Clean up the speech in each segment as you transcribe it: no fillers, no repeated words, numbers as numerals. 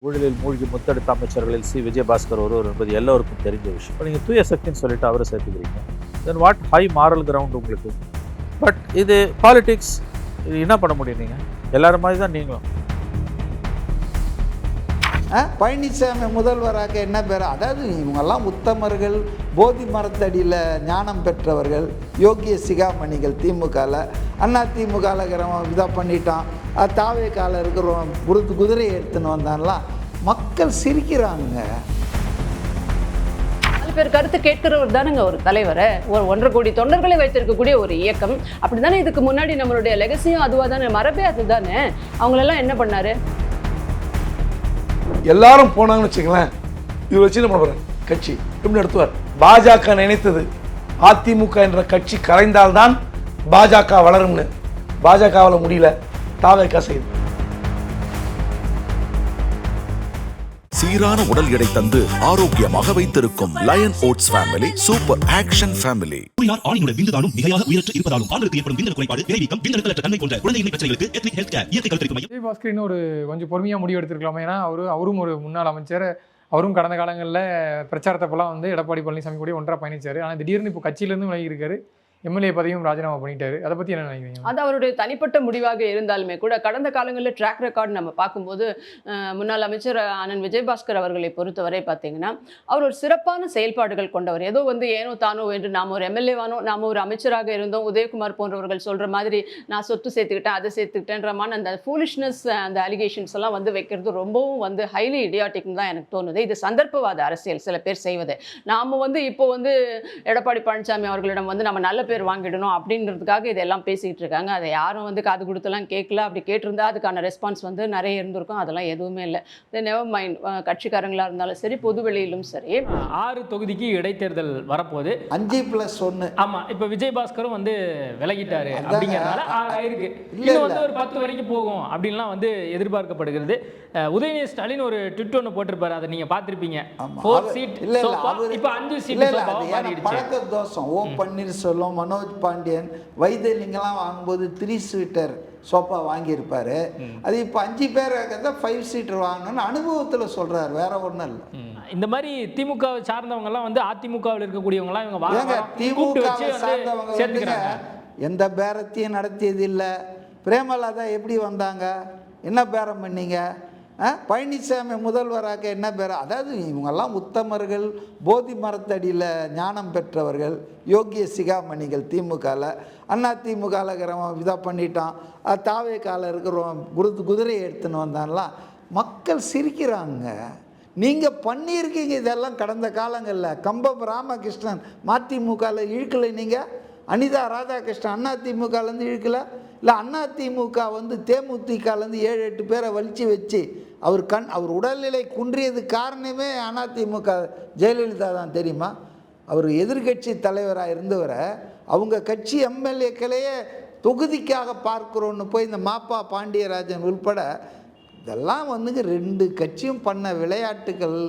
ஊழலில் மூழ்கி முத்தெடுத்த அமைச்சர்களில் விஜயபாஸ்கர் ஒருவர் என்பது எல்லோருக்கும் தெரிஞ்ச விஷயம். இப்போ நீங்கள் தூய சக்தின்னு சொல்லிட்டு அவரை சேர்த்துக்கிறீங்க. Then what high moral ground உங்களுக்கு? பட் இது பாலிடிக்ஸ், இது என்ன பண்ண முடியும்? நீங்கள் எல்லாரும் மாதிரி தான் நீங்களும். பழனிசாமி முதல்வராக என்ன பேர்? அதாவது இவங்கெல்லாம் உத்தமர்கள், போதி மரத்தடியில் ஞானம் பெற்றவர்கள், யோகிய சிகாமணிகள். திமுகவில் அண்ணா திமுகவில் இதாக பண்ணிட்டான், தாவே கால இருக்கிறோம் குதிரையை எடுத்துன்னு வந்தான்லாம் மக்கள் சிரிக்கிறாங்க. பேர் கருத்து கேட்கிறவர் தானுங்க ஒரு தலைவர். ஒரு 1.5 கோடி தொண்டர்களை வைத்திருக்கக்கூடிய ஒரு இயக்கம். அப்படித்தானே இதுக்கு முன்னாடி நம்மளுடைய லெகசியும் அதுவாக தானே, மரபே அதுதானே. அவங்களெல்லாம் என்ன பண்ணாரு? எல்லாரும் போனாங்கன்னு வச்சுங்களேன், இவர் வச்சு என்ன பண்ணுவார்? கட்சி எப்படி நடத்துவார்? பாஜக நினைத்தது அதிமுக என்ற கட்சி கரைந்தால்தான் பாஜக வளரும்னு. பாஜகவால் முடியல, தாவேகா செய்யுது. சீரான உடல் எடை தந்து ஆரோக்கியமாக வைத்திருக்கும் lion oats family super action family. ஆணினுடைய விந்துதானும் மிகையாக உயரற்று இருப்பதாலும் ஆண்களுக்கு ஏற்படும் விந்தணு குறைபாடு, விரைவீக்கம், விந்தணுக்களற்ற தன்மை போன்ற குழந்தையின்மை பிரச்சனைகளுக்கு எத்னிக் ஹெல்த் கேர் இயற்கை கருத்தரிப்பு மையம். விஜயபாஸ்கர் ஒரு கொஞ்சம் பொறுமையாக முடிவு எடுத்திருக்கலாமா? ஏன்னா அவரும் ஒரு முன்னாள் அமைச்சர். அவரும் கடந்த காலங்களில் பிரச்சாரத்தப்பெல்லாம் எடப்பாடி பழனிசாமி கூட ஒன்றா பயணிச்சார். ஆனால் திடீர்னு இப்போ கட்சியிலேருந்து விலகி இருக்காரு. எம்எல்ஏ பதவியும் ராஜினாமா பண்ணிட்டாரு. அதை பற்றி என்ன நினைக்கிறீங்க? அது அவருடைய தனிப்பட்ட முடிவாக இருந்தாலுமே கூட கடந்த காலங்களில் ட்ராக் ரெக்கார்டு நம்ம பார்க்கும்போது முன்னாள் அமைச்சர் அண்ணன் விஜயபாஸ்கர் அவர்களை பொறுத்தவரை பார்த்தீங்கன்னா அவர் ஒரு சிறப்பான செயல்பாடுகள் கொண்டவர். ஏதோ ஏனோ தானோ என்று நாம் ஒரு எம்எல்ஏவானோ நாம் ஒரு அமைச்சராக இருந்தோம், உதயகுமார் போன்றவர்கள் சொல்கிற மாதிரி நான் சொத்து சேர்த்துக்கிட்டேன் அதை சேர்த்துக்கிட்டேன்றமான அந்த ஃபூலிஷ்னஸ், அந்த அலிகேஷன்ஸ் எல்லாம் வைக்கிறது ரொம்பவும் ஹைலி இடியாட்டிக்னு தான் எனக்கு தோணுது. இது சந்தர்ப்பவாத அரசியல் சில பேர் செய்வது. நாம் இப்போ எடப்பாடி பழனிசாமி அவர்களிடம் நம்ம நல்ல பேர் வாங்கிடணும் அப்படின்றதுக்காக இதெல்லாம் பேசிக்கிட்டு இருக்காங்க. அதை யாரும் காது கொடுத்தெல்லாம் கேட்கல. அப்படி கேட்டிருந்தா அதுக்கான ரெஸ்பான்ஸ் நிறைய இருந்திருக்கும். அதெல்லாம் எதுவுமே இல்லை. Never mind. கட்சிக்காரங்களா இருந்தாலும் சரி, பொது வெளியிலும் சரி. 6 தொகுதிக்கு இடைத்தேர்தல் வரப்போகுது. 5+1. ஆமா, இப்ப விஜயபாஸ்கரும் விலகிட்டாரு அப்படிங்கறதுனால ஆயிருக்கு. இன்னும் ஒரு 10 வரைக்கும் போகும் அப்படின்லாம் எதிர்பார்க்கப்படுகிறது. உதயநிதி ஸ்டாலின் ஒரு ட்விட் ஒன்று போட்டிருப்பாரு, அதை நீங்க பார்த்திருப்பீங்க. 4 சீட் இப்ப 5 சீட் மாறிடுச்சு. பழக்க தோஷம். ஓ பன்னீர்செல்வம், மனோஜ் பாண்டியன், வைத்தியலிங்கெல்லாம் வாங்கும்போது 3 சீட்டர் சோஃபா வாங்கியிருப்பாரு. அது இப்போ 5 பேர் 5 சீட்டர் வாங்கணும்னு அனுபவத்தில் சொல்றாரு, வேற ஒன்றும் இல்லை. இந்த மாதிரி திமுக சார்ந்தவங்க எல்லாம் அதிமுகவில் இருக்கக்கூடியவங்க எல்லாம் திமுக சார்ந்தவங்க எந்த பேரத்தையும் நடத்தியது இல்லை. பிரேமலதா எப்படி வந்தாங்க? என்ன பேரம் பண்ணீங்க? பழனிசாமி முதல்வராக என்ன பேர்? அதாவது இவங்கெல்லாம் உத்தமர்கள், போதி மரத்தடியில் ஞானம் பெற்றவர்கள், யோகிய சிகாமணிகள். திமுகவில் அண்ணா திமுகவில் இதாக பண்ணிட்டான், தாவே கால இருக்கிறோம் குதிரையை எடுத்துன்னு வந்தான்லாம் மக்கள் சிரிக்கிறாங்க. நீங்கள் பண்ணியிருக்கீங்க இதெல்லாம் கடந்த காலங்களில். கம்பம் ராமகிருஷ்ணன் மதிமுகவில் இழுக்கலை, நீங்கள் அனிதா ராதாகிருஷ்ணன் அதிமுகலேருந்து இழுக்கலை. இல்லை அதிமுக தேமுதிகலேருந்து 7-8 பேரை வலிச்சு வச்சு அவர் உடல்நிலை குன்றியது காரணமே அதிமுக ஜெயலலிதா தான், தெரியுமா? அவர் எதிர்கட்சி தலைவராக இருந்தவரை அவங்க கட்சி எம்எல்ஏக்களையே தொகுதிக்காக பார்க்குறோன்னு போய் இந்த மாப்பா பாண்டியராஜன் உள்பட இதெல்லாம் 2 கட்சியும் பண்ண விளையாட்டுகள்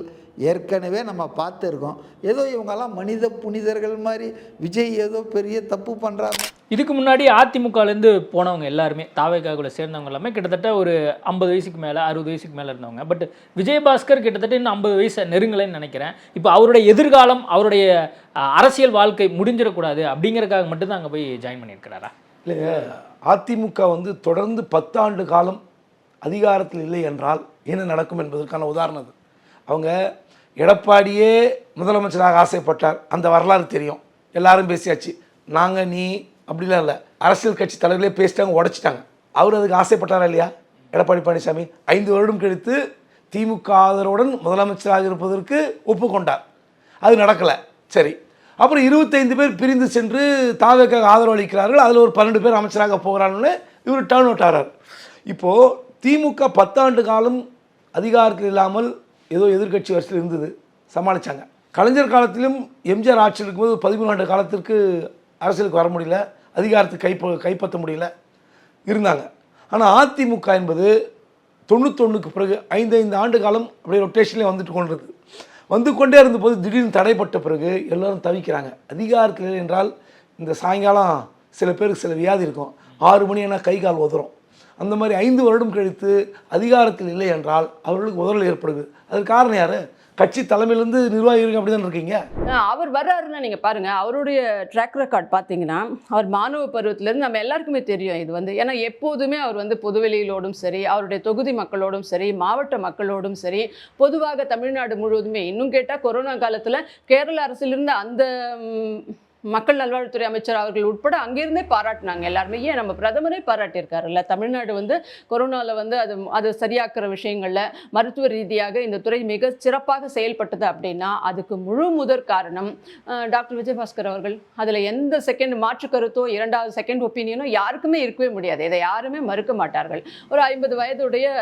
ஏற்கனவே நம்ம பார்த்துருக்கோம். ஏதோ இவங்கெல்லாம் மனித புனிதர்கள் மாதிரி விஜய் ஏதோ பெரிய தப்பு பண்ணுறாங்க. இதுக்கு முன்னாடி அதிமுகலேருந்து போனவங்க எல்லாருமே, தாவேகாக்குள்ள சேர்ந்தவங்க எல்லாமே கிட்டத்தட்ட ஒரு 50 வயசுக்கு மேலே, 60 வயசுக்கு மேலே இருந்தவங்க. பட் விஜயபாஸ்கர் கிட்டத்தட்ட இன்னும் 50 வயசு நெருங்கலைன்னு நினைக்கிறேன். இப்போ அவருடைய எதிர்காலம், அவருடைய அரசியல் வாழ்க்கை முடிஞ்சிடக்கூடாது அப்படிங்கிறதுக்காக மட்டும்தான் அங்கே போய் ஜாயின் பண்ணியிருக்கிறாரா? இல்லைங்க, அதிமுக தொடர்ந்து 10 ஆண்டு காலம் அதிகாரத்தில் இல்லை என்றால் என்ன நடக்கும் என்பதற்கான உதாரணம் அது. அவங்க எடப்பாடியே முதலமைச்சராக ஆசைப்பட்டார், அந்த வரலாறு தெரியும், எல்லாரும் பேசியாச்சு. நாங்கள் நீ அப்படிலாம் இல்லை, அரசியல் கட்சி தலைவர்களே பேசிட்டாங்க, உடைச்சிட்டாங்க. அவர் அதுக்கு ஆசைப்பட்டாரா இல்லையா? எடப்பாடி பழனிசாமி 5 வருடம் கழித்து திமுக ஆதரவுடன் முதலமைச்சராக இருப்பதற்கு ஒப்புக்கொண்டார். அது நடக்கலை. சரி, அப்புறம் 25 பேர் பிரிந்து சென்று தாவேக்காக ஆதரவு அளிக்கிறார்கள். அதில் ஒரு 12 பேர் அமைச்சராக போகிறான்னு இவர் டர்ன் அவுட் ஆகிறார். இப்போது திமுக 10 ஆண்டு காலம் அதிகாரத்தில் இல்லாமல் ஏதோ எதிர்கட்சி வரிசையில் இருந்தது, சமாளித்தாங்க. கலைஞர் காலத்திலும் எம்ஜிஆர் ஆட்சியில் இருக்கும்போது 13 ஆண்டு காலத்திற்கு அரசியலுக்கு வர முடியல, அதிகாரத்தை கைப்பற்ற முடியல இருந்தாங்க. ஆனால் அதிமுக என்பது 91க்கு பிறகு 5 ஆண்டு காலம் அப்படியே ரொட்டேஷன்லேயே வந்து கொண்டே இருந்தபோது திடீர்னு தடைப்பட்ட பிறகு எல்லோரும் தவிக்கிறாங்க. அதிகாரத்தில் என்றால் இந்த சாயங்காலம் சில பேருக்கு சில வியாதி இருக்கும், 6 மணி ஆனால் கை கால் உதறும். அந்த மாதிரி 5 வருடம் கழித்து அதிகாரத்தில் இல்லை என்றால் அவர்களுக்கு முதலில் ஏற்படுது. அதுக்கு காரணம் யார்? கட்சி தலைமையிலேருந்து நிர்வாகிகள் அப்படி தான் இருக்கீங்க. அவர் வர்றாருன்னா நீங்க பாருங்க, அவருடைய ட்ராக் ரெக்கார்ட் பார்த்தீங்கன்னா, அவர் மாணவ பருவத்திலேருந்து நம்ம எல்லாருக்குமே தெரியும் இது வந்து. ஏன்னா எப்போதுமே அவர் வந்து பொதுவெளியிலோடும் சரி, அவருடைய தொகுதி மக்களோடும் சரி, மாவட்ட மக்களோடும் சரி, பொதுவாக தமிழ்நாடு முழுவதுமே, இன்னும் கேட்டால் கொரோனா காலத்தில் கேரள அரசிலிருந்து அந்த மக்கள் நல்வாழ்வுத்துறை அமைச்சர் அவர்கள் உட்பட அங்கிருந்தே பாராட்டினாங்க எல்லாருமே. ஏன் நம்ம பிரதமரே பாராட்டியிருக்காருல்ல. தமிழ்நாடு வந்து கொரோனாவில் வந்து அது சரியாக்குற விஷயங்களில் மருத்துவ ரீதியாக இந்த துறை மிக சிறப்பாக செயல்பட்டது அப்படின்னா அதுக்கு முழு முதற் காரணம் டாக்டர் விஜயபாஸ்கர் அவர்கள். அதில் எந்த செகண்ட் மாற்று கருத்தோ இரண்டாவது செகண்ட் ஒப்பீனியனோ யாருக்குமே இருக்கவே முடியாது. இதை யாருமே மறுக்க மாட்டார்கள். ஒரு 50 வயதுடைய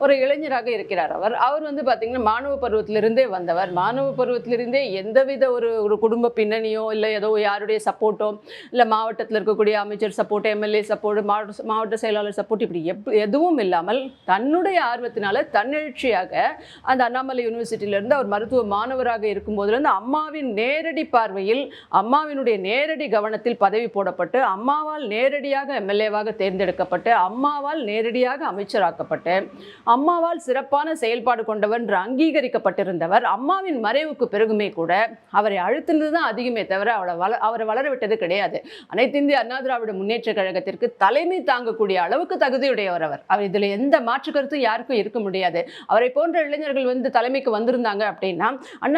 ஒரு இளைஞராக இருக்கிறார் அவர் வந்து பார்த்திங்கன்னா மாணவ பருவத்திலிருந்தே வந்தவர். மாணவ பருவத்திலிருந்தே எந்தவித ஒரு குடும்ப பின்னணியோ இல்லை ஏதோ யாருடைய சப்போர்ட்டோ இல்லை மாவட்டத்தில் இருக்கக்கூடிய அமைச்சர் சப்போர்ட், எம்எல்ஏ சப்போர்ட், மாவட்ட செயலாளர் சப்போர்ட், இப்படி எதுவும் இல்லாமல் தன்னுடைய ஆர்வத்தினால தன்னெழுச்சியாக அந்த அண்ணாமலை யூனிவர்சிட்டியிலிருந்து அவர் மருத்துவ மாணவராக இருக்கும்போதுலேருந்து அம்மாவின் நேரடி பார்வையில், அம்மாவினுடைய நேரடி கவனத்தில் பதவி போடப்பட்டு, அம்மாவால் நேரடியாக எம்எல்ஏவாக தேர்ந்தெடுக்கப்பட்டு, அம்மாவால் நேரடியாக அமைச்சராக்கப்பட்டு, அம்மாவால் சிறப்பான செயல்பாடு கொண்டவர் என்று அங்கீகரிக்கப்பட்டிருந்தவர். அம்மாவின் மறைவுக்கு பிறகுமே கூட அவரை அழுத்தினது தான் அதிகமே தவிர அவரை வளர விட்டது கிடையாது. அனைத்து இந்திய அண்ணா திராவிட முன்னேற்ற கழகத்திற்கு தலைமை தாங்கக்கூடிய அளவுக்கு தகுதியுடையவர் அவர். இதில் எந்த மாற்று கருத்தும் யாருக்கும் இருக்க முடியாது. அவரை போன்ற இளைஞர்கள் வந்து தலைமைக்கு வந்திருந்தாங்க அப்படின்னா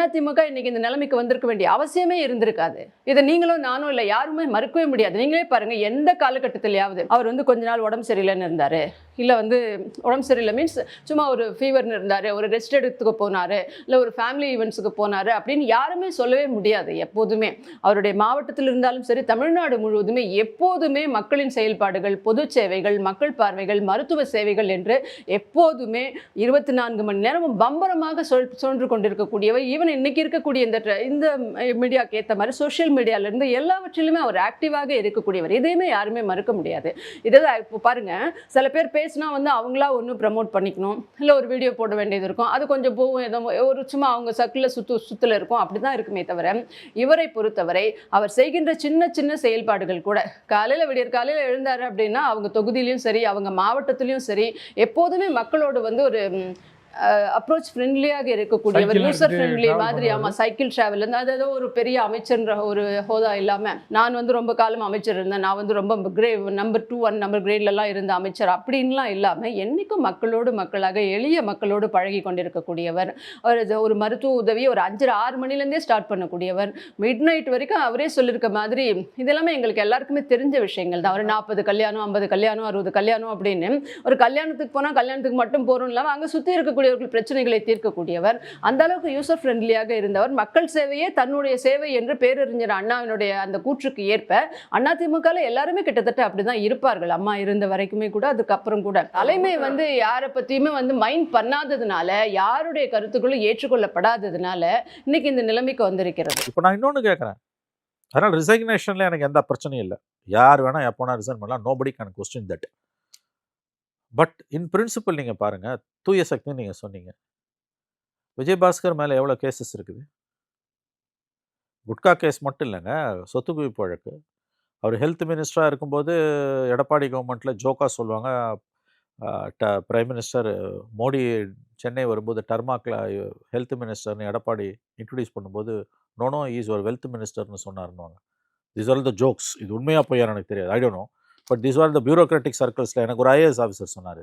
அதிமுக இன்னைக்கு இந்த நிலைமைக்கு வந்திருக்க வேண்டிய அவசியமே இருந்திருக்காது. இதை நீங்களும் நானும் இல்லை யாருமே மறுக்கவே முடியாது. நீங்களே பாருங்க, எந்த காலகட்டத்திலேயாவது அவர் வந்து கொஞ்ச நாள் உடம்பு சரியில்லைன்னு இருந்தாரு, இல்லை வந்து உடம்பு சரியில்லை மீன்ஸ் சும்மா ஒரு ஃபீவர்னு இருந்தார், ஒரு ரெஸ்ட் எடுத்துக்க போனார், இல்லை ஒரு ஃபேமிலி ஈவெண்ட்ஸுக்கு போனார் அப்படின்னு யாருமே சொல்லவே முடியாது. எப்போதுமே அவருடைய மாவட்டத்தில் இருந்தாலும் சரி, தமிழ்நாடு முழுவதுமே எப்போதுமே மக்களின் செயல்பாடுகள், பொது சேவைகள், மக்கள் பார்வைகள், மருத்துவ சேவைகள் என்று எப்போதுமே 24 மணி நேரமும் பம்பரமாக சொன்று கொண்டிருக்கக்கூடியவை. ஈவன் இன்னைக்கு இருக்கக்கூடிய இந்த மீடியாவுக்கு ஏற்ற மாதிரி சோஷியல் மீடியாவிலேருந்து எல்லாவற்றிலுமே அவர் ஆக்டிவாக இருக்கக்கூடியவர். இதையுமே யாருமே மறுக்க முடியாது. இதைதான் இப்போ பாருங்க, சில பேர் பேசினா வந்து அவங்களா ஒன்றும் ப்ரமோட் பண்ணிக்கணும், இல்லை ஒரு வீடியோ போட வேண்டியது இருக்கும், அது கொஞ்சம் போகும், ஏதோ ஒரு சும்மா அவங்க சர்க்கிளில் சுற்றுல இருக்கும், அப்படி தான் இருக்குமே தவிர இவரை பொறுத்தவரை அவர் செய்கின்ற சின்ன சின்ன செயல்பாடுகள் கூட, விடியற் காலையில் எழுந்தாரு அப்படின்னா அவங்க தொகுதியிலையும் சரி, அவங்க மாவட்டத்திலையும் சரி, எப்போதுமே மக்களோடு வந்து ஒரு அப்ரோச் ஃப்ரெண்ட்லியாக இருக்கக்கூடியவர், யூசர் ஃப்ரெண்ட்லி மாதிரி. ஆமாம், சைக்கிள் ட்ராவல் இருந்து அது ஏதோ ஒரு பெரிய அமைச்சர்ன்ற ஒரு ஹோதா இல்லாமல், நான் வந்து ரொம்ப காலம் அமைச்சர் இருந்தேன், நான் வந்து ரொம்ப நம்பர் 2 1 நம்பர் கிரேட்லலாம் இருந்த அமைச்சர் அப்படின்லாம் இல்லாமல் என்றைக்கும் மக்களோடு மக்களாக எளிய மக்களோடு பழகி கொண்டிருக்கக்கூடியவர். அவர் ஒரு மருத்துவ உதவி ஒரு 5 6 மணிலேருந்தே ஸ்டார்ட் பண்ணக்கூடியவர். மிட் நைட் வரைக்கும் அவரே சொல்லியிருக்க மாதிரி இதெல்லாமே எங்களுக்கு எல்லாருக்குமே தெரிஞ்ச விஷயங்கள் தான். ஒரு 40 கல்யாணம், 50 கல்யாணம், 60 கல்யாணம் அப்படின்னு ஒரு கல்யாணத்துக்கு போனால் கல்யாணத்துக்கு மட்டும் போகிறோம் இல்லாமல் அங்கே சுற்றி இருக்கக்கூடிய பிரச்சனைகளை தீர்க்கக்கூடியவர். அந்த அளவுக்கு யூசர் ஃப்ரெண்ட்லியாக இருந்தவர். மக்கள் சேவையே தன்னுடைய சேவை என்று பேரறிஞர் அண்ணாவினுடைய அந்த கூற்றுக்கு ஏற்ப அதிமுக எல்லாருமே கிட்டத்தட்ட அப்படிதான் இருப்பார்கள். அம்மா இருந்த வரைக்குமே கூட, அதுக்கப்புறம் கூட தலைமை வந்து யாரை பத்தியுமே வந்து மைண்ட் பண்ணாததுனால, யாருடைய கருத்துக்களும் ஏற்றுக்கொள்ளப்படாததுனால இன்னைக்கு இந்த நிலைமைக்கு வந்திருக்கிறது. இப்போ நான் இன்னொன்று கேட்குறேன், அதனால் ரிசைக்னேஷனில் எனக்கு எந்த பிரச்சனையும் இல்லை, யார் வேணால் எப்போனா ரிசைன் பண்ணலாம், nobody can question that. But in principle நீங்கள் பாருங்கள், தூய சக்தின்னு நீங்கள் சொன்னீங்க, விஜயபாஸ்கர் மேலே எவ்வளோ கேசஸ் இருக்குது? குட்கா கேஸ் மட்டும் இல்லைங்க, சொத்து குவிப்பு வழக்கு. அவர் ஹெல்த் மினிஸ்டராக இருக்கும்போது எடப்பாடி கவர்மெண்ட்டில் ஜோக்கா சொல்லுவாங்க, பிரைம் மினிஸ்டர் மோடி சென்னை வரும்போது டர்மாக்கில் ஹெல்த் மினிஸ்டர்னு எடப்பாடி இன்ட்ரடியூஸ் பண்ணும்போது நோனோ ஈஸ் ஒரு வெல்த் மினிஸ்டர்னு சொன்னார்னுவாங்க. This are the jokes. இது உண்மையாக போய் எனக்கு தெரியாது, I don't know. But this are the bureaucratic சர்க்கிள்ஸில் எனக்கு ஒரு ஐஏஎஸ் ஆஃபீஸர் சொன்னார்,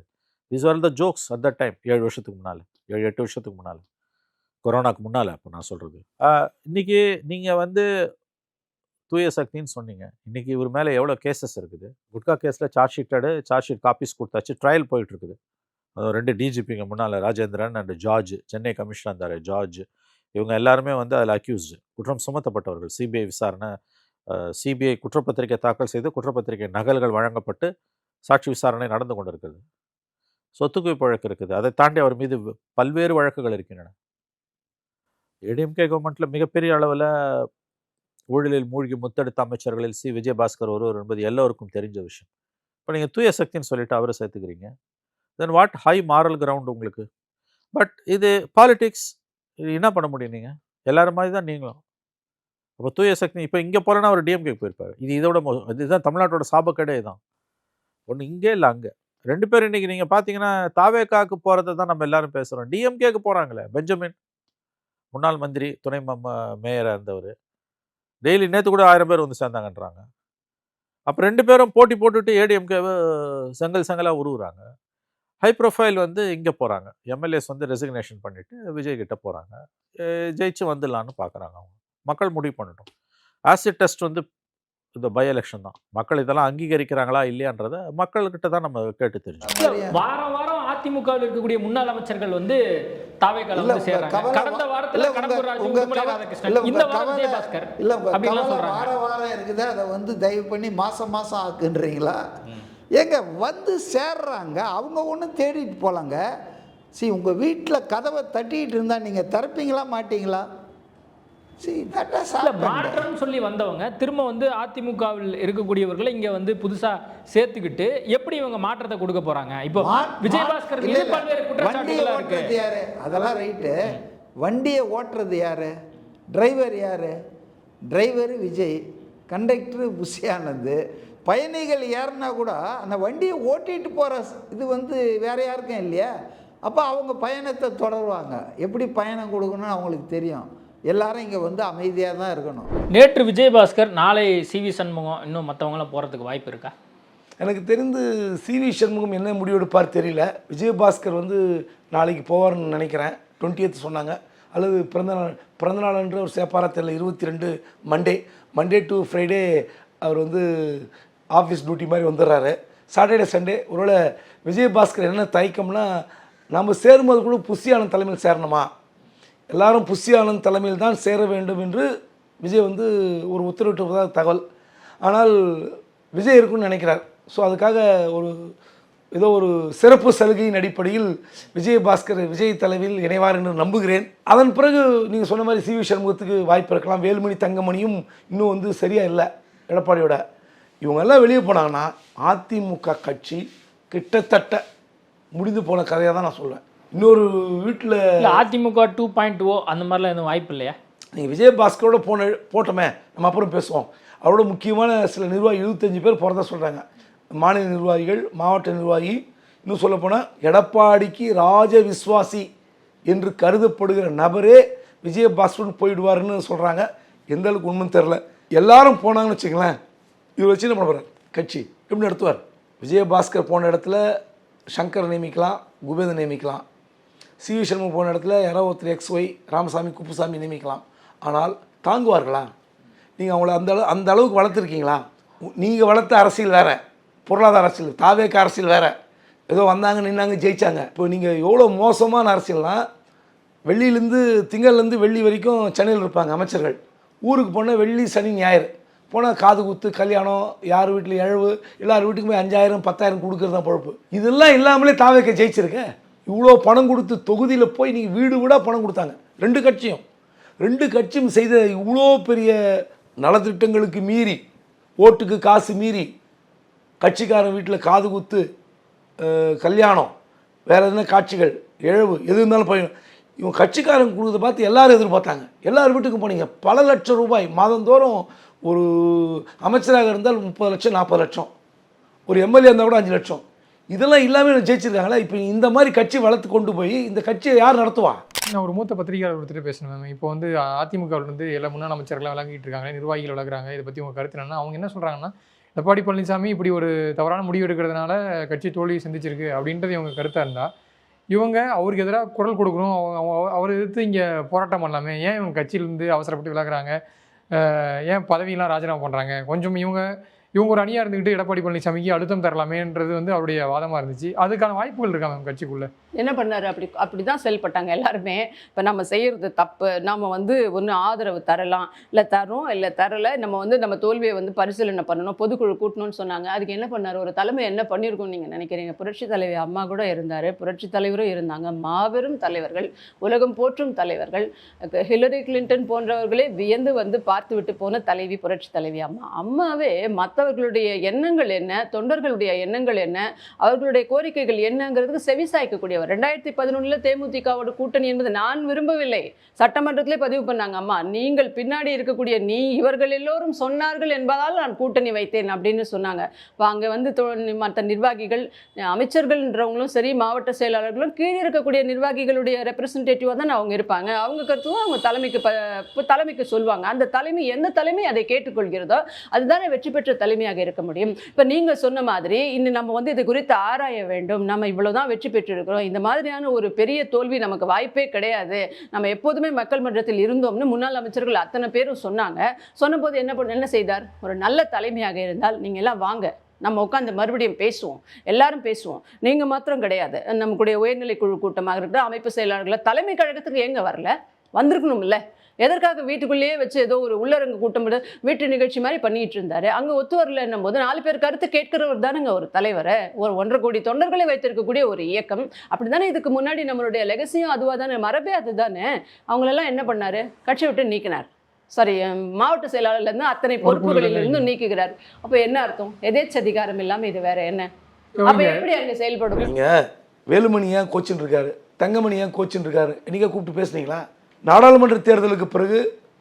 this are the jokes at the time. 7 வருஷத்துக்கு முன்னால், 7-8 வருஷத்துக்கு முன்னால், கொரோனாக்கு முன்னால். அப்போ நான் சொல்கிறது, இன்றைக்கி நீங்கள் வந்து தூய சக்தின்னு சொன்னீங்க, இன்றைக்கி இவர் மேலே எவ்வளோ கேசஸ் இருக்குது? குட்கா கேஸில் சார்ஜ் ஷீட் காப்பீஸ் கொடுத்தாச்சு, ட்ரையல் போயிட்டுருக்குது. அது 2 டிஜிபிங்க முன்னால், Rajendran and George, Chennai commissioner இருந்தார் ஜார்ஜ், இவங்க எல்லாருமே வந்து அதில் அக்யூஸ்டு, குற்றம் சுமத்தப்பட்டவர்கள். சிபிஐ விசாரணை, சிபிஐ குற்றப்பத்திரிகை தாக்கல் செய்து குற்றப்பத்திரிகை நகல்கள் வழங்கப்பட்டு சாட்சி விசாரணை நடந்து கொண்டிருக்கிறது. சொத்து குவிப்பு வழக்கு இருக்குது. அதை தாண்டி அவர் மீது பல்வேறு வழக்குகள் இருக்கின்றன. ஏடிஎம்கே கவர்மெண்ட்டில் மிகப்பெரிய அளவில் ஊழலில் மூழ்கி முத்தெடுத்த அமைச்சர்களில் விஜயபாஸ்கர் ஒருவர் என்பது எல்லோருக்கும் தெரிஞ்ச விஷயம். இப்போ நீங்கள் தூய சக்தின்னு சொல்லிட்டு அவரை சேர்த்துக்கிறீங்க, then what high moral ground உங்களுக்கு? பட் இது பாலிடிக்ஸ், இது என்ன பண்ண முடியும்? நீங்கள் எல்லாரும் மாதிரி தான் நீங்களும். அப்போ தூய சக்தி இப்போ இங்கே போகிறேன்னா அவர் டிஎம்கேக்கு போயிருப்பார். இதோட இதுதான் தமிழ்நாட்டோட சாபக்கேடே தான். ஒன்று இங்கே இல்லை அங்கே. 2 பேர் இன்னைக்கு நீங்கள் பார்த்தீங்கன்னா தாவேக்காக்கு போகிறத தான் நம்ம எல்லாரும் பேசுகிறோம். டிஎம்கேக்கு போகிறாங்களே. பெஞ்சமின் முன்னாள் மந்திரி, துணை மேயராக இருந்தவர், டெய்லி நேற்று கூட 1000 பேர் வந்து சேர்ந்தாங்கன்றாங்க. அப்போ 2 பேரும் போட்டி போட்டுட்டு ஏடிஎம்கேவை செங்கலாக உருவுறாங்க. ஹை ப்ரொஃபைல் வந்து இங்கே போகிறாங்க. எம்எல்ஏஸ் வந்து ரெசிக்னேஷன் பண்ணிவிட்டு விஜய் கிட்ட போகிறாங்க. ஜெயிச்சு வந்துடலான்னு பார்க்குறாங்க அவங்க. மக்கள் முடிவு பண்ணட்டும். ஆசிட் டெஸ்ட் வந்து இந்த பை எலெக்ஷன் தான். மக்கள் இதெல்லாம் அங்கீகரிக்கிறாங்களா இல்லையான்றதை மக்கள்கிட்ட தான் நம்ம கேட்டு தெரிஞ்சோம். வாரம் வாரம் அதிமுகவில் இருக்கக்கூடிய முன்னாள் அமைச்சர்கள் வந்து தாவேக்கால இல்ல, வந்து சேர்றாங்க. கவலை- கடந்த வாரத்துல இல்ல, கடம்பூர் ராஜு, உங்க உடுமலை கவலை- ராதாகிருஷ்ணன், இல்ல, உங்க இந்த வாரம் கவலை- விஜயபாஸ்கர் இல்ல, உங்க அப்படின்லாம் கவலை சொல்றாங்க. வாரம் இருக்குது, அதை வந்து தயவு பண்ணி மாசம் ஆக்குன்றீங்களா? ஏங்க வந்து சேர்றாங்க, அவங்க ஒன்றும் தேடிட்டு போலாங்க. உங்கள் வீட்டில் கதவை தட்டிட்டு இருந்தால் நீங்கள் திறப்பீங்களா மாட்டீங்களா? இல்ல, மாற்றம் சொல்லி வந்தவங்க திரும்ப வந்து அதிமுகவில் இருக்கக்கூடியவர்களை இங்க வந்து புதுசா சேர்த்துக்கிட்டு எப்படி இவங்க மாற்றத்தை கொடுக்க போறாங்க? இப்போ விஜயபாஸ்கர் மீது பல்வேறு குற்றச்சாட்டுகள் இருக்கு. யாரு? அதெல்லாம் ரைட்டு. வண்டியை ஓட்டுறது யாரு? டிரைவர் யாரு? Driver Vijay, conductor Bussyanand. பயணிகள் ஏறினா கூட அந்த வண்டியை ஓட்டிட்டு போகிற இது வந்து வேற யாருக்கும் இல்லையா? அப்போ அவங்க பயணத்தை தொடருவாங்க. எப்படி பயணம் கொடுக்கணும்னு அவங்களுக்கு தெரியும். எல்லாரும் இங்கே வந்து அமைதியாக தான் இருக்கணும். நேற்று விஜயபாஸ்கர், நாளை சிவி சண்முகம், இன்னும் மற்றவங்களாம் போகிறதுக்கு வாய்ப்பு இருக்கா? எனக்கு தெரிந்து சிவி சண்முகம் என்ன முடிவெடுப்பார் தெரியல. விஜயபாஸ்கர் வந்து நாளைக்கு போவார்னு நினைக்கிறேன். 20th சொன்னாங்க. அல்லது பிறந்தநாள் என்று ஒரு சேப்பாரா தெரியல. 22 மண்டே டு ஃப்ரைடே அவர் வந்து ஆஃபீஸ் டியூட்டி மாதிரி வந்துடுறாரு. சாட்டர்டே சண்டே ஒருவேளை விஜயபாஸ்கர் என்ன தயக்கம்னா, நம்ம சேரும்போது கூட புஷியானந்த் தலைமையில் சேரணுமா, எல்லாரும் புஷியானந்த் தலைமையில் தான் சேர வேண்டும் என்று விஜய் வந்து ஒரு உத்தரவிட்டதாக தகவல். ஆனால் விஜய் இருக்குன்னு நினைக்கிறார். ஸோ அதுக்காக ஏதோ ஒரு சிறப்பு சலுகையின் அடிப்படையில் விஜயபாஸ்கர் விஜய் தலைமையில் இணைவார் என்று நம்புகிறேன். அதன் பிறகு நீங்கள் சொன்ன மாதிரி சிவி சண்முகத்துக்கு வாய்ப்பு இருக்கலாம். வேலுமணி தங்கமணியும் இன்னும் வந்து சரியாக இல்லை எடப்பாடியோட. இவங்கெல்லாம் வெளியே போனாங்கன்னா அதிமுக கட்சி கிட்டத்தட்ட முடிந்து போன கதையாக தான் நான் சொல்லுவேன். இன்னொரு வீட்டில் அதிமுக 2.0 அந்த மாதிரிலாம் எதுவும் வாய்ப்பு இல்லையா? நீங்கள் விஜயபாஸ்கரோட போட்டோமே, நம்ம அப்புறம் பேசுவோம். அவரோட முக்கியமான சில நிர்வாகி 25 பேர் போகிறதா சொல்கிறாங்க. மாநில நிர்வாகிகள், மாவட்ட நிர்வாகி, இன்னும் சொல்லப்போனால் எடப்பாடிக்கு ராஜ விஸ்வாசி என்று கருதப்படுகிற நபரே விஜயபாஸ்கர் போயிடுவார்னு சொல்கிறாங்க. எந்த அளவுக்கு உண்மைன்னு தெரில. எல்லாரும் போனாங்கன்னு வச்சுங்களேன், இவர் வச்சு என்ன பண்ண போகிறார்? கட்சி எப்படி நடத்துவார்? விஜயபாஸ்கர் போன இடத்துல சங்கர் நியமிக்கலாம், குபேந்தன் நியமிக்கலாம். சிவி சண்முகம் போன இடத்துல யாரோ ஒருத்தர் XY ராமசாமி, குப்புசாமி நியமிக்கலாம். ஆனால் தாங்குவார்களா? நீங்கள் அவங்கள அந்த அளவுக்கு வளர்த்துருக்கீங்களா? நீங்கள் வளர்த்த அரசியல் வேறு, பொருளாதார அரசியல், தாவேக்க அரசியல் வேறு. ஏதோ வந்தாங்க, நின்னாங்க, ஜெயிச்சாங்க. இப்போ நீங்கள் எவ்வளோ மோசமான அரசியல்னால், வெள்ளியிலேருந்து திங்கள்லேருந்து வெள்ளி வரைக்கும் சென்னையில் இருப்பாங்க அமைச்சர்கள். ஊருக்கு போனால் வெள்ளி சனி ஞாயிறு போனால் காது குத்து, கல்யாணம், யார் வீட்டில் இழவு, எல்லார் வீட்டுக்குமே 5000 10,000 கொடுக்குறது தான் பொழப்பு. இதெல்லாம் இல்லாமலே தாவேக்க ஜெயிச்சிருக்க. இவ்வளோ பணம் கொடுத்து தொகுதியில் போய் நீங்கள் வீடு வீடாக பணம் கொடுத்தாங்க. ரெண்டு கட்சியும் செய்த இவ்வளோ பெரிய நலத்திட்டங்களுக்கு மீறி, ஓட்டுக்கு காசு மீறி, கட்சிக்காரன் வீட்டில் காது குத்து, கல்யாணம், வேறு எதுனா காட்சிகள், இழவு எது இருந்தாலும் போய் இவங்க கட்சிக்காரன் கொடுத்ததை பார்த்து எல்லாரும் எதிர்பார்த்தாங்க. எல்லார் வீட்டுக்கும் போனீங்க. பல லட்சம் ரூபாய் மாதந்தோறும். ஒரு அமைச்சராக இருந்தால் 30 லட்சம் 40 லட்சம், ஒரு எம்எல்ஏ இருந்தால் கூட 5 லட்சம். இதெல்லாம் இல்லாமல் ஜெயிச்சிருக்காங்களா? இப்போ இந்த மாதிரி கட்சி வளர்த்து கொண்டு போய் இந்த கட்சியை யார் நடத்துவா? நான் ஒரு மூத்த பத்திரிகையாளர் ஒருத்தர் பேசணும் மேம். இப்போ வந்து அதிமுகவில் வந்து எல்லா முன்னாள் அமைச்சர்கள்லாம் விளங்கிட்டு இருக்காங்க, நிர்வாகிகள் விளக்குறாங்க. இதை பற்றி உங்கள் கருத்து என்னன்னா, அவங்க என்ன சொல்கிறாங்கன்னா, எடப்பாடி பழனிசாமி இப்படி ஒரு தவறான முடிவு எடுக்கிறதுனால கட்சி தோல்வி சந்திச்சிருக்கு அப்படின்றது இவங்க கருத்தாக இருந்தால், இவங்க அவருக்கு எதிராக குரல் கொடுக்கணும், அவர் எதிர்த்து இங்கே போராட்டம் பண்ணலாமே, ஏன் இவங்க கட்சியிலேருந்து அவசரப்பட்டு விலகுறாங்க, ஏன் பதவியெல்லாம் ராஜினாமா பண்ணுறாங்க, கொஞ்சம் இவங்க ஒரு அணியாக இருந்துக்கிட்டு எடப்பாடி பழனிசாமிக்கு அழுத்தம் தரலாமேன்றது வந்து அவருடைய வாதமாக இருந்துச்சு. அதுக்கான வாய்ப்புகள் இருக்கா மேம் கட்சிக்குள்ளே? என்ன பண்ணாரு? அப்படி தான் செயல்பட்டாங்க எல்லாருமே. இப்போ நம்ம செய்கிறது தப்பு, நம்ம வந்து ஒன்று ஆதரவு தரலாம், இல்லை தரோம், இல்லை தரலை, நம்ம வந்து நம்ம தோல்வியை வந்து பரிசீலனை பண்ணணும், பொதுக்குழு கூட்டணும்னு சொன்னாங்க. அதுக்கு என்ன பண்ணார்? ஒரு தலைமை என்ன பண்ணியிருக்கும்னு நீங்கள் நினைக்கிறீங்க? புரட்சி தலைவி அம்மா கூட இருந்தார், புரட்சி தலைவரும் இருந்தாங்க, மாபெரும் தலைவர்கள், உலகம் போற்றும் தலைவர்கள். ஹிலரி கிளின்டன் போன்றவர்களே வியந்து வந்து பார்த்து விட்டு போன தலைவி புரட்சி தலைவி அம்மாவே மற்ற மற்றவர்களுடைய எண்ணங்கள் என்ன, தொண்டர்களுடைய எண்ணங்கள் என்ன, அவர்களுடைய கோரிக்கைகள் என்னங்கிறதுக்கு செவிசாய்க்கக்கூடியவர். 2011 தேமுதிகவோட கூட்டணி என்பது நான் விரும்பவில்லை. சட்டமன்றத்திலே பதிவு பண்ணாங்க, அம்மா நீங்கள் பின்னாடி இருக்கக்கூடிய இவர்கள் எல்லோரும் சொன்னார்கள் என்பதால் நான் கூட்டணி வைத்தேன் அப்படின்னு சொன்னாங்க. இப்போ அங்கே வந்து மற்ற நிர்வாகிகள், அமைச்சர்கள்ன்றவங்களும் சரி, மாவட்ட செயலாளர்களும் கீழே இருக்கக்கூடிய நிர்வாகிகளுடைய ரெப்ரசன்டேட்டிவாக தான் அவங்க இருப்பாங்க. அவங்க கருத்தும் அவங்க தலைமைக்கு சொல்லுவாங்க. அந்த தலைமை எந்த தலைமை அதை கேட்டுக்கொள்கிறதோ அதுதானே வெற்றி பெற்ற தலைமையாக இருக்க முடியும். இப்போ நீங்கள் சொன்ன மாதிரி இன்னும் நம்ம வந்து இது குறித்து ஆராய வேண்டும். நம்ம இவ்வளோதான் வெற்றி பெற்றிருக்கிறோம், இந்த மாதிரியான ஒரு பெரிய தோல்வி நமக்கு வாய்ப்பே கிடையாது, நம்ம எப்போதுமே மக்கள் மன்றத்தில் இருந்தோம்னு முன்னாள் அமைச்சர்கள் அத்தனை பேரும் சொன்னாங்க. சொன்னபோது என்ன செய்தார்? ஒரு நல்ல தலைமையாக இருந்தால் நீங்கள் எல்லாம் வாங்க, நம்ம உட்காந்து மறுபடியும் பேசுவோம், எல்லாரும் பேசுவோம். நீங்கள் மாத்திரம் கிடையாது, நம்மளுடைய உயர்நிலை குழு கூட்டமாக இருக்கிற அமைப்பு செயலாளர்களை தலைமை கழகத்துக்கு எங்கே வரல? வந்திருக்கணும்ல. எதற்காக வீட்டுக்குள்ளேயே வச்சு ஏதோ ஒரு உள்ளரங்கு கூட்டம் வீட்டு நிகழ்ச்சி மாதிரி பண்ணிட்டு இருந்தாரு? அங்கே ஒத்து வரலன்னும் போது 4 பேர் கருத்து கேட்கிறவர் தானுங்க ஒரு தலைவரை. ஒரு 1.5 கோடி தொண்டர்களை வைத்திருக்கக்கூடிய ஒரு இயக்கம். அப்படி தானே இதுக்கு முன்னாடி நம்மளுடைய லெகசியும் அதுவாக தானே, மரபே அதுதானே. அவங்களெல்லாம் என்ன பண்ணாரு? கட்சி விட்டு நீக்கினார். சாரி, மாவட்ட செயலாளர்லேருந்து அத்தனை பொறுப்புகளிலிருந்து நீக்குகிறார். அப்போ என்ன அர்த்தம்? எதேச்சதிகாரம் இல்லாமல் இது வேற என்ன? அப்போ எப்படி அங்கே செயல்படும்? நீங்கள் வேலுமணி ஏன் கோச்சின்னு இருக்காரு, தங்கமணி ஏன் கோச்சின்னு இருக்காரு, நீங்கள் கூப்பிட்டு பேசுனீங்களா? நாடாளுமன்ற தேர்தலுக்கு பிறகு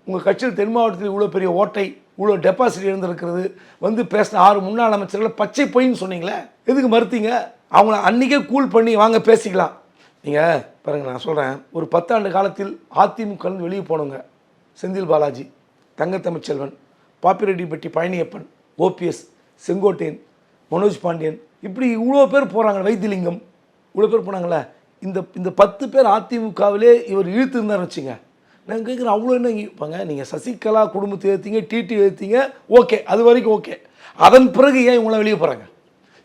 உங்கள் கட்சியில் தென் மாவட்டத்தில் இவ்வளோ பெரிய ஓட்டை, இவ்வளோ டெபாசிட் இருந்திருக்கிறது வந்து பேசின 6 முன்னாள் அமைச்சர்களை பச்சை பொய்ன்னு சொன்னீங்களே, எதுக்கு மறுத்தீங்க? அவங்கள அன்றைக்கே கூல் பண்ணி வாங்க பேசிக்கலாம். நீங்கள் பாருங்கள், நான் சொல்கிறேன், ஒரு 10 ஆண்டு காலத்தில் அதிமுக வெளியே போனவங்க செந்தில் பாலாஜி, தங்கத்தமிழ்ச்செல்வன், பாப்பிரெட்டிப்பட்டி பழனியப்பன், ஓபிஎஸ், செங்கோட்டையன், மனோஜ் பாண்டியன், இப்படி இவ்வளோ பேர் போகிறாங்க, வைத்திலிங்கம், இவ்வளோ பேர் போனாங்களே. இந்த 10 பேர் அதிமுகவிலே இவர் இழுத்து இருந்தார்னு வச்சுங்க. நான் கேட்குறேன், அவ்வளோ என்ன இருப்பாங்க? நீங்கள் சசிகலா குடும்பத்தை ஏற்றீங்க, டிடி ஏற்றீங்க, ஓகே, அது வரைக்கும் ஓகே. அதன் பிறகு ஏன் இவங்களாம் வெளியே போகிறாங்க?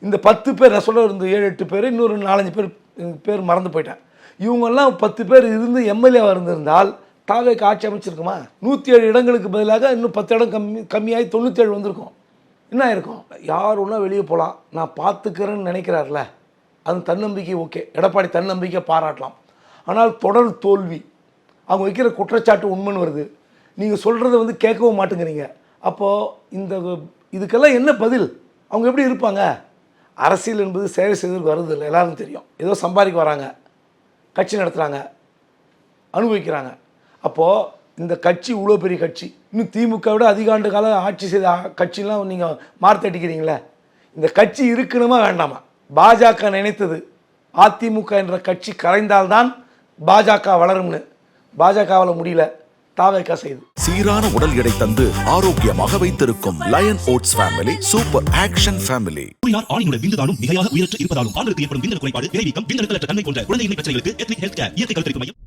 இந்த 10 பேர், நான் சொல்ல இந்த 7-8 பேர், இன்னொரு 4-5 பேர் மறந்து போயிட்டேன். இவங்கெல்லாம் 10 பேர் இருந்து எம்எல்ஏவாக இருந்திருந்தால் தாவேக்கு ஆட்சி அமைச்சிருக்குமா? 107 இடங்களுக்கு பதிலாக இன்னும் 10 இடம் கம்மியாகி 97 வந்திருக்கும். என்ன ஆயிருக்கும்? யார் ஒன்றா வெளியே போகலாம், நான் பார்த்துக்கிறேன்னு நினைக்கிறார்ல, அது தன்னம்பிக்கை ஓகே, எடப்பாடி தன்னம்பிக்கை பாராட்டலாம். ஆனால் தொடர் தோல்வி, அவங்க வைக்கிற குற்றச்சாட்டு உண்மைன்னு வருது, நீங்கள் சொல்கிறத வந்து கேட்கவும் மாட்டேங்கிறீங்க. அப்போது இதுக்கெல்லாம் என்ன பதில்? அவங்க எப்படி இருப்பாங்க? அரசியல் என்பது சேவை செய்வதற்கு வருது இல்லை, எல்லாருக்கும் தெரியும். ஏதோ சம்பாதிக்க வராங்க, கட்சி நடத்துகிறாங்க, அனுபவிக்கிறாங்க. அப்போது இந்த கட்சி இவ்வளோ பெரிய கட்சி, இன்னும் திமுக விட அதிக ஆண்டு காலம் ஆட்சி செய்த கட்சிலாம் நீங்கள் மார்த்தடிக்கிறீங்களே, இந்த கட்சி இருக்கணுமா வேண்டாமா? பாஜக நினைத்தது அதிமுக என்ற கட்சி கரைந்தால்தான் பாஜக வளரும்னு, பாஜகவால் முடியல, தாவேகா செய்து. சீரான உடல் எடை தந்து ஆரோக்கியமாக வைத்திருக்கும் lion oats family super action family. ஆணினுடைய விந்துதானும் மிகையாக உயிரற்று இருப்பதாலும் ஆண்களுக்கு ஏற்படும் விந்தணு குறைபாடு, விரைவீக்கம், விந்தணுக்களற்ற தன்மை போன்ற குழந்தையின்மை பிரச்சனைகளுக்கு எத்னிக் ஹெல்த் கேர் இயற்கை கருத்தரிப்பு மையம்.